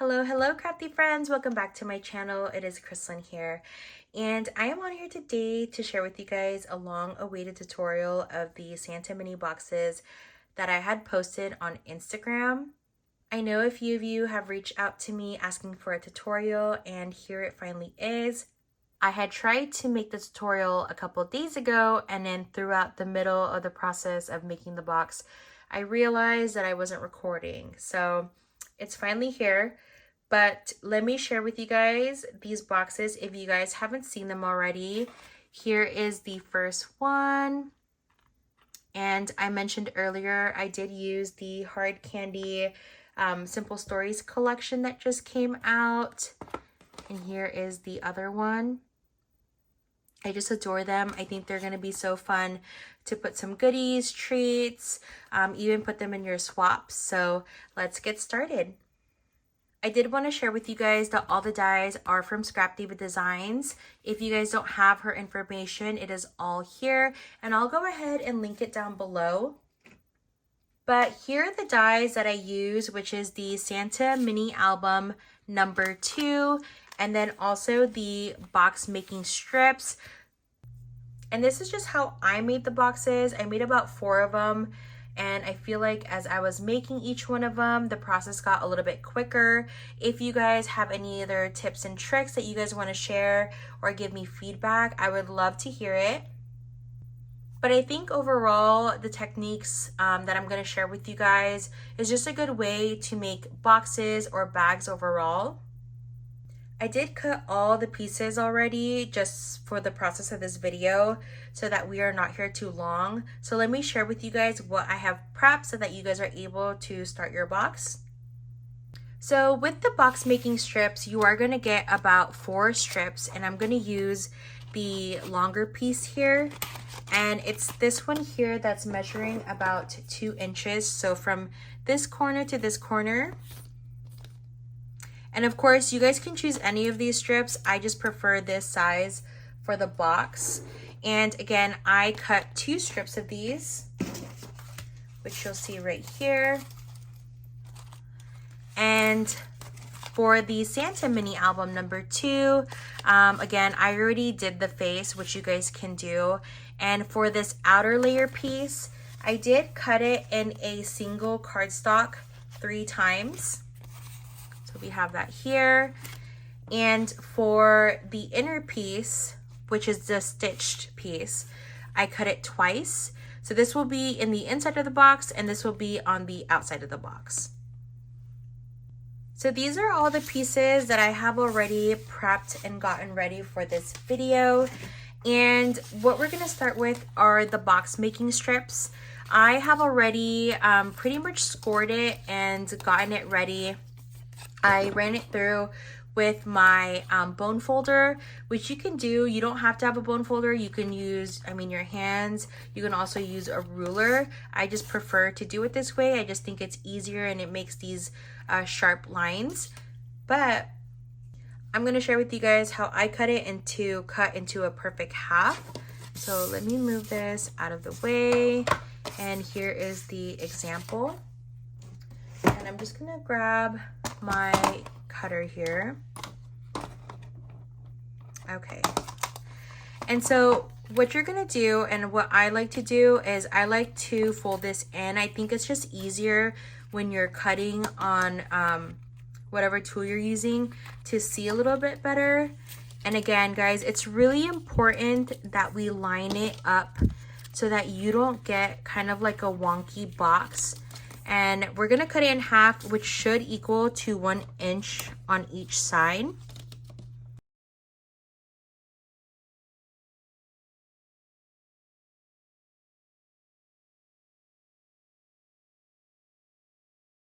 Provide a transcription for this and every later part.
Hello crafty friends, welcome back to my channel. It is Kristlyn here, and I am on here today to share with you guys a long awaited tutorial of the Santa mini boxes that I had posted on Instagram. I know a few of you have reached out to me asking for a tutorial, and here it finally is. I had tried to make the tutorial a couple days ago, and then throughout the middle of the process of making the box, I realized that I wasn't recording. So it's finally here, but let me share with you guys these boxes if you guys haven't seen them already. Here is the first one. And I mentioned earlier, I did use the Hard Candy Simple Stories collection that just came out. And here is the other one. I just adore them. I think they're going to be so fun to put some goodies, treats, even put them in your swaps. So let's get started. I did want to share with you guys that all the dies are from Scrap Diva Designs. If you guys don't have her information, it is all here, and I'll go ahead and link it down below. But here are the dies that I use, which is the Santa Mini Album number 2, and then also the box making strips. And this is just how I made the boxes. I made about 4 of them. And I feel like as I was making each one of them, the process got a little bit quicker. If you guys have any other tips and tricks that you guys want to share or give me feedback, I would love to hear it. But I think overall, the techniques that I'm going to share with you guys is just a good way to make boxes or bags overall. I did cut all the pieces already just for the process of this video so that we are not here too long. So let me share with you guys what I have prepped so that you guys are able to start your box. So with the box making strips, you are going to get about 4 strips, and I'm going to use the longer piece here. And it's this one here that's measuring about 2 inches. So from this corner to this corner. And of course, you guys can choose any of these strips. I just prefer this size for the box. And again, I cut 2 strips of these, which you'll see right here. And for the Santa Mini Album number 2, again, I already did the face, which you guys can do. And for this outer layer piece, I did cut it in a single cardstock 3 times. So we have that here. And for the inner piece, which is the stitched piece, I cut it twice. So this will be in the inside of the box, and this will be on the outside of the box. So these are all the pieces that I have already prepped and gotten ready for this video. And what we're going to start with are the box making strips. I have already pretty much scored it and gotten it ready. I ran it through with my bone folder, which you can do. You don't have to have a bone folder. You can use, your hands. You can also use a ruler. I just prefer to do it this way. I just think it's easier and it makes these sharp lines. But I'm going to share with you guys how I cut into a perfect half. So let me move this out of the way. And here is the example. And I'm just going to grab my cutter here. Okay. And so what you're going to do, and what I like to do, is I like to fold this in. I think it's just easier when you're cutting on whatever tool you're using to see a little bit better. And again, guys, it's really important that we line it up so that you don't get kind of like a wonky box. And we're going to cut it in half, which should equal to 1 inch on each side.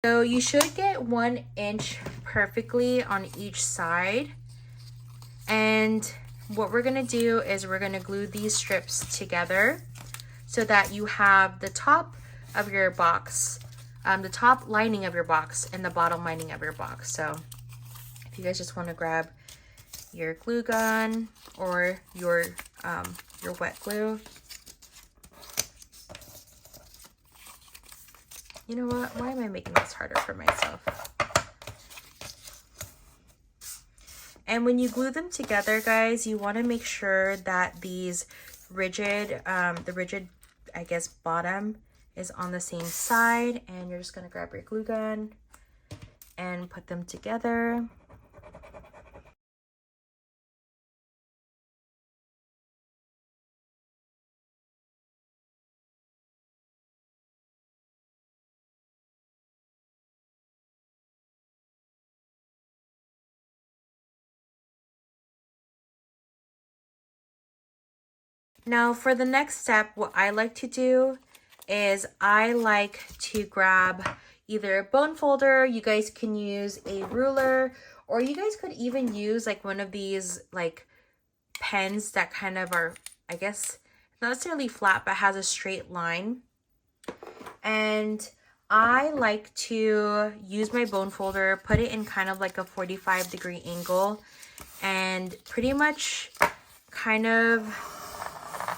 So you should get 1 inch perfectly on each side. And what we're going to do is we're going to glue these strips together so that you have the top of your box, the top lining of your box and the bottom lining of your box. So if you guys just want to grab your glue gun or your wet glue. You know what? Why am I making this harder for myself? And when you glue them together, guys, you want to make sure that these rigid, the rigid, I guess, bottom is on the same side. And you're just going to grab your glue gun and put them together. Now for the next step, what I like to do is I like to grab either a bone folder, you guys can use a ruler, or you guys could even use like one of these like pens that kind of are, I guess, not necessarily flat, but has a straight line. And I like to use my bone folder, put it in kind of like a 45-degree angle, and pretty much kind of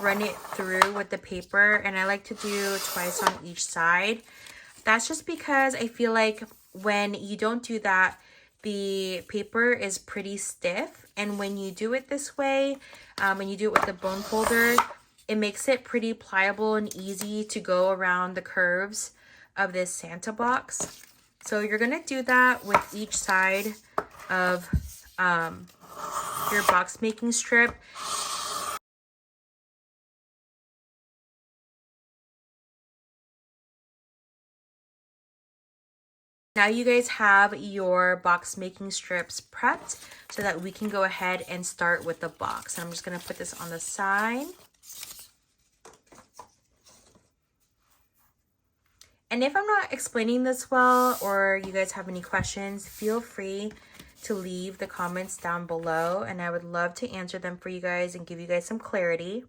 run it through with the paper. And I like to do twice on each side. That's just because I feel like when you don't do that, the paper is pretty stiff, and when you do it this way, and you do it with the bone folder, it makes it pretty pliable and easy to go around the curves of this Santa box. So you're gonna do that with each side of your box making strip. Now you guys have your box making strips prepped so that we can go ahead and start with the box. And I'm just going to put this on the side. And if I'm not explaining this well, or you guys have any questions, feel free to leave the comments down below, and I would love to answer them for you guys and give you guys some clarity.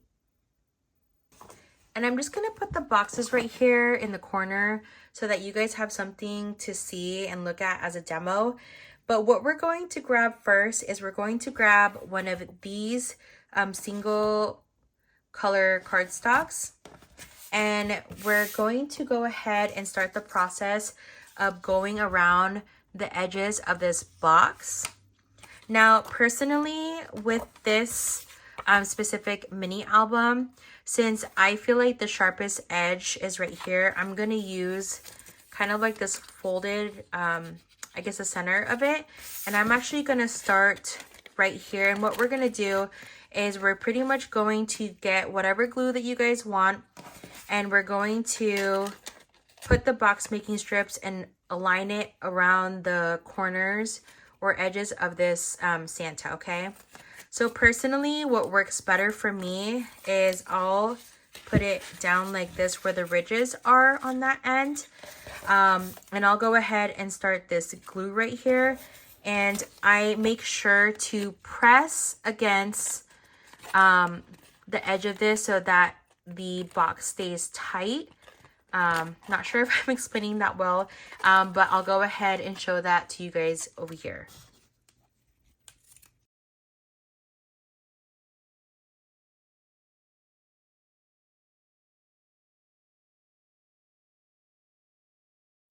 And I'm just going to put the boxes right here in the corner so that you guys have something to see and look at as a demo. But what we're going to grab first is we're going to grab one of these single color cardstocks. And we're going to go ahead and start the process of going around the edges of this box. Now, personally, with this specific mini album, since I feel like the sharpest edge is right here, I'm going to use kind of like this folded, I guess the center of it. And I'm actually going to start right here. And what we're going to do is we're pretty much going to get whatever glue that you guys want. And we're going to put the box making strips and align it around the corners or edges of this Santa, okay? So personally, what works better for me is I'll put it down like this where the ridges are on that end. And I'll go ahead and start this glue right here. And I make sure to press against the edge of this so that the box stays tight. Not sure if I'm explaining that well, but I'll go ahead and show that to you guys over here.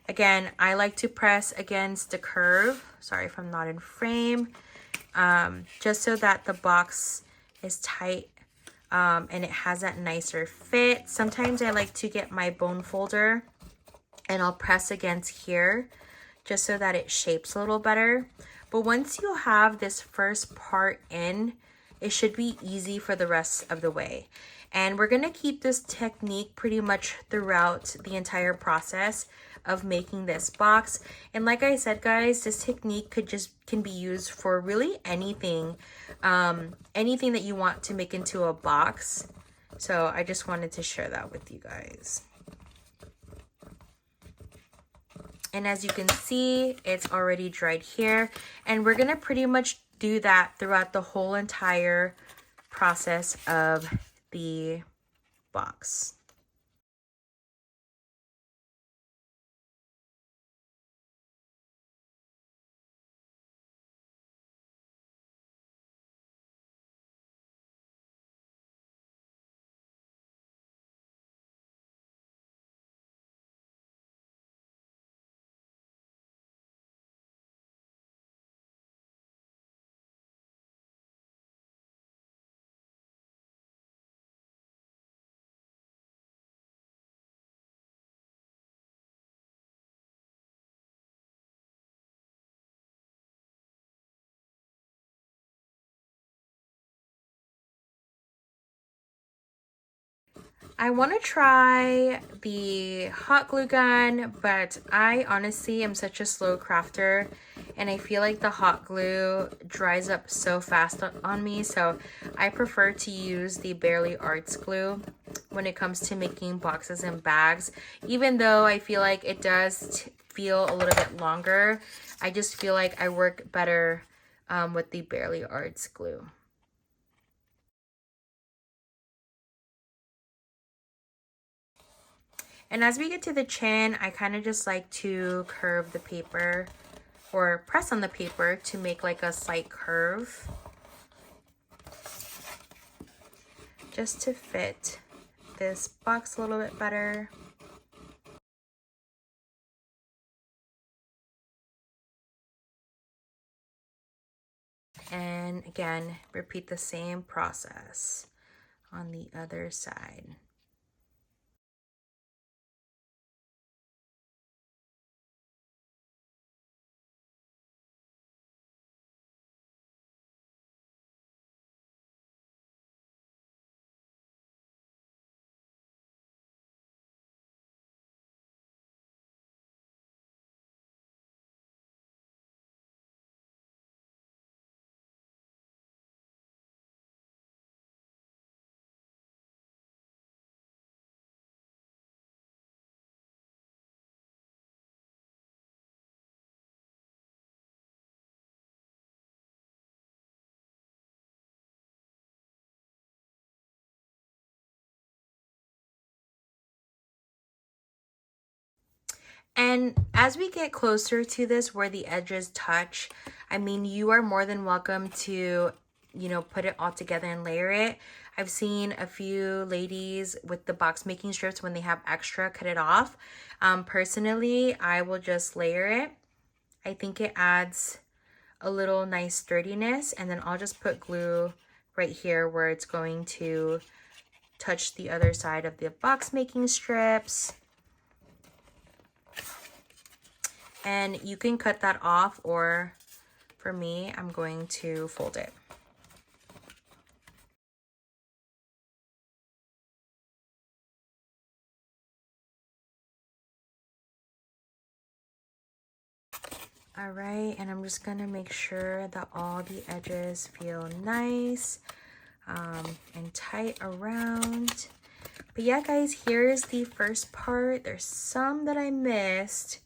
Again, I like to press against the curve. Sorry if I'm not in frame. Just so that the box is tight and it has that nicer fit. Sometimes I like to get my bone folder and I'll press against here just so that it shapes a little better. But once you have this first part in, it should be easy for the rest of the way. And we're gonna keep this technique pretty much throughout the entire process of making this box. And like I said, guys, this technique can be used for really anything, anything that you want to make into a box. So I just wanted to share that with you guys. And as you can see, it's already dried here. And we're gonna pretty much do that throughout the whole entire process of the box. I want to try the hot glue gun, but I honestly am such a slow crafter and I feel like the hot glue dries up so fast on me, so I prefer to use the Bearly Arts glue when it comes to making boxes and bags. Even though I feel like it does feel a little bit longer, I just feel like I work better with the Bearly Arts glue. And as we get to the chin, I kind of just like to curve the paper or press on the paper to make like a slight curve, just to fit this box a little bit better. And again, repeat the same process on the other side. And as we get closer to this where the edges touch, I mean, you are more than welcome to, you know, put it all together and layer it. I've seen a few ladies with the box making strips when they have extra cut it off. Personally, I will just layer it. I think it adds a little nice sturdiness, and then I'll just put glue right here where it's going to touch the other side of the box making strips. And you can cut that off, or for me, I'm going to fold it. All right, and I'm just gonna make sure that all the edges feel nice and tight around. But yeah, guys, here's the first part. There's some that I missed,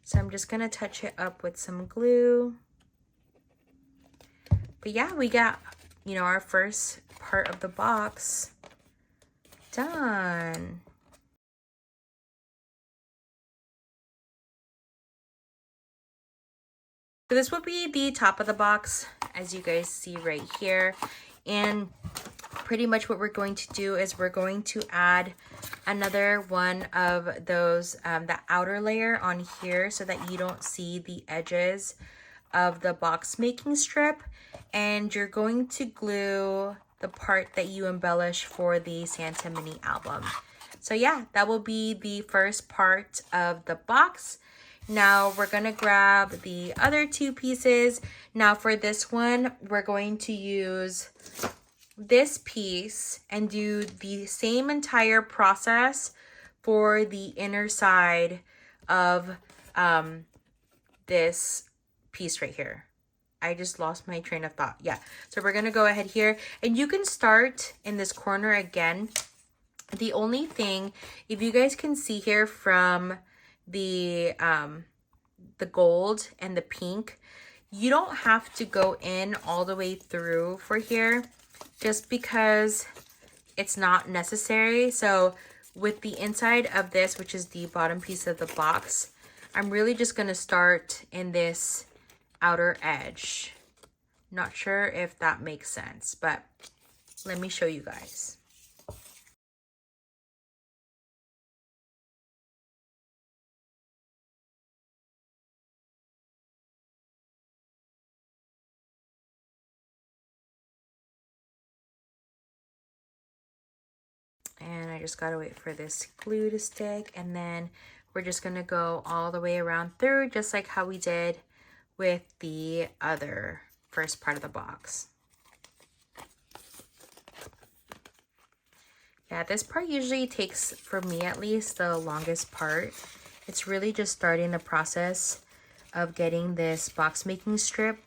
so I'm just gonna touch it up with some glue. But yeah, we got, you know, our first part of the box done. So this will be the top of the box, as you guys see right here. And pretty much what we're going to do is we're going to add another one of those, the outer layer on here so that you don't see the edges of the box making strip. And you're going to glue the part that you embellish for the Santa Mini album. So yeah, that will be the first part of the box. Now we're gonna grab the other two pieces. Now for this one, we're going to use this piece and do the same entire process for the inner side of this piece right here. I just lost my train of thought. Yeah, so we're gonna go ahead here, and you can start in this corner again. The only thing, if you guys can see here from the gold and the pink, you don't have to go in all the way through for here, just because it's not necessary. So with the inside of this, which is the bottom piece of the box, I'm really just going to start in this outer edge. Not sure if that makes sense, but let me show you guys. And I just gotta wait for this glue to stick, and then we're just gonna go all the way around through, just like how we did with the other first part of the box. Yeah, this part usually takes, for me at least, the longest part. It's really just starting the process of getting this box making strip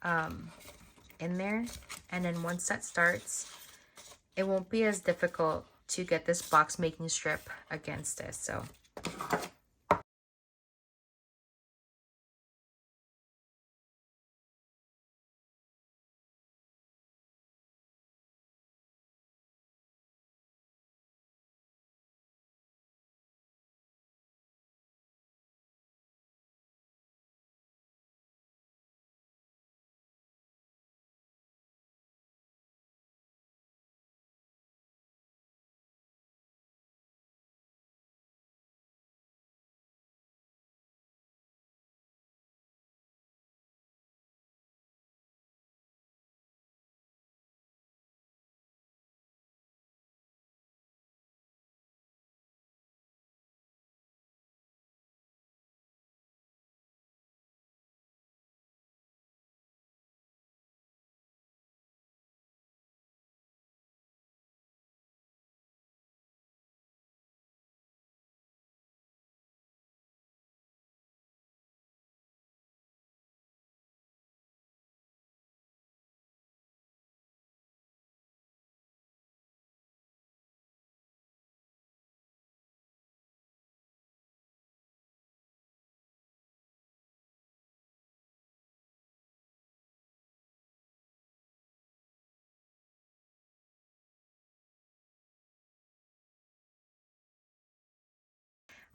in there. And then once that starts, it won't be as difficult to get this box making strip against this. So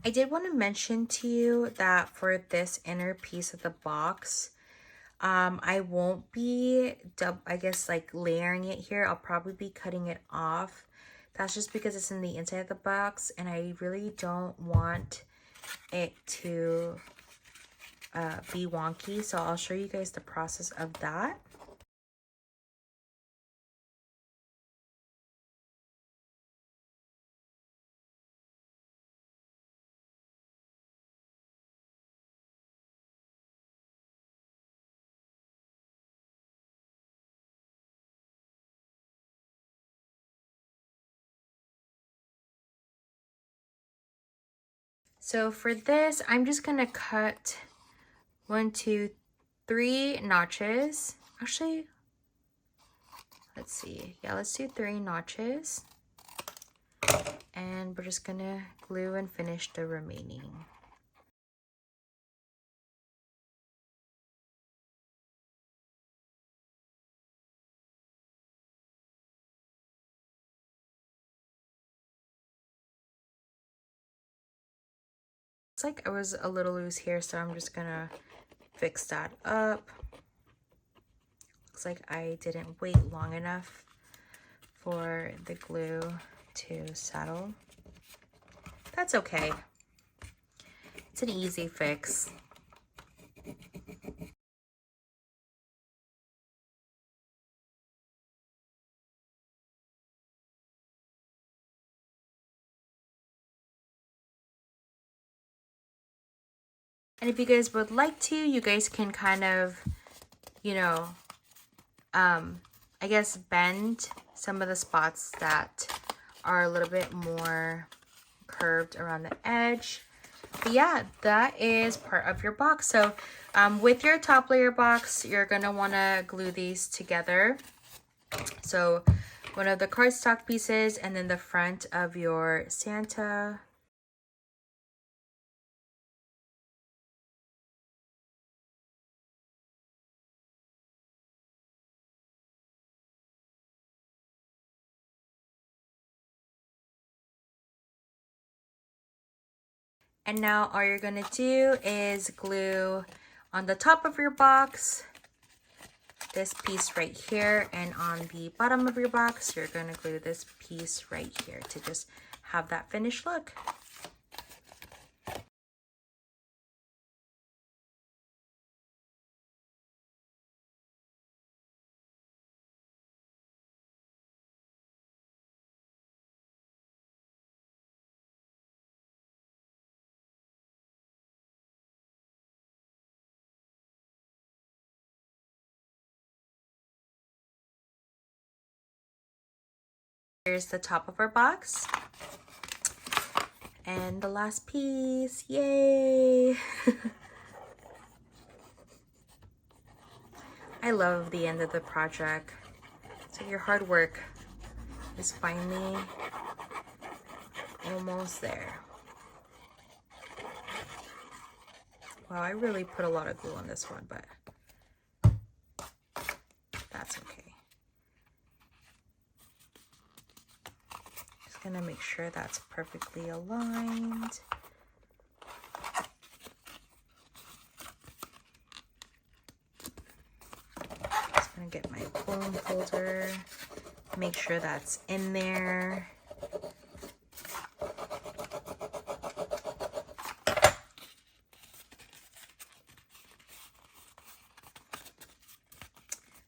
I did want to mention to you that for this inner piece of the box, I won't be, I guess, like layering it here. I'll probably be cutting it off. That's just because it's in the inside of the box and I really don't want it to be wonky. So I'll show you guys the process of that. So for this, I'm just gonna cut 1, 2, 3 notches. Actually, let's see. Yeah, let's do 3 notches. And we're just gonna glue and finish the remaining. It's like I was a little loose here, so I'm just gonna fix that up. Looks like I didn't wait long enough for the glue to settle. That's okay. It's an easy fix. And if you guys would like to, you guys can kind of, you know, I guess bend some of the spots that are a little bit more curved around the edge. But yeah, that is part of your box. So with your top layer box, you're gonna wanna glue these together. So one of the cardstock pieces and then the front of your Santa. And now all you're gonna do is glue on the top of your box this piece right here, and on the bottom of your box you're gonna glue this piece right here to just have that finished look. Here's the top of our box. And the last piece, yay! I love the end of the project. So your hard work is finally almost there. Wow, I really put a lot of glue on this one, but that's okay. Just gonna make sure that's perfectly aligned. Just gonna get my foam folder, make sure that's in there.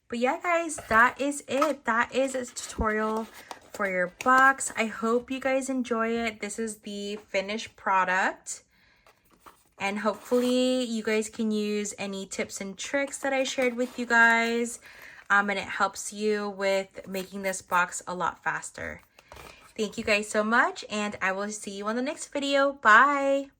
But yeah, guys, that is it. That is a tutorial for your box. I hope you guys enjoy it. This is the finished product. And hopefully you guys can use any tips and tricks that I shared with you guys. And it helps you with making this box a lot faster. Thank you guys so much, and I will see you on the next video. Bye!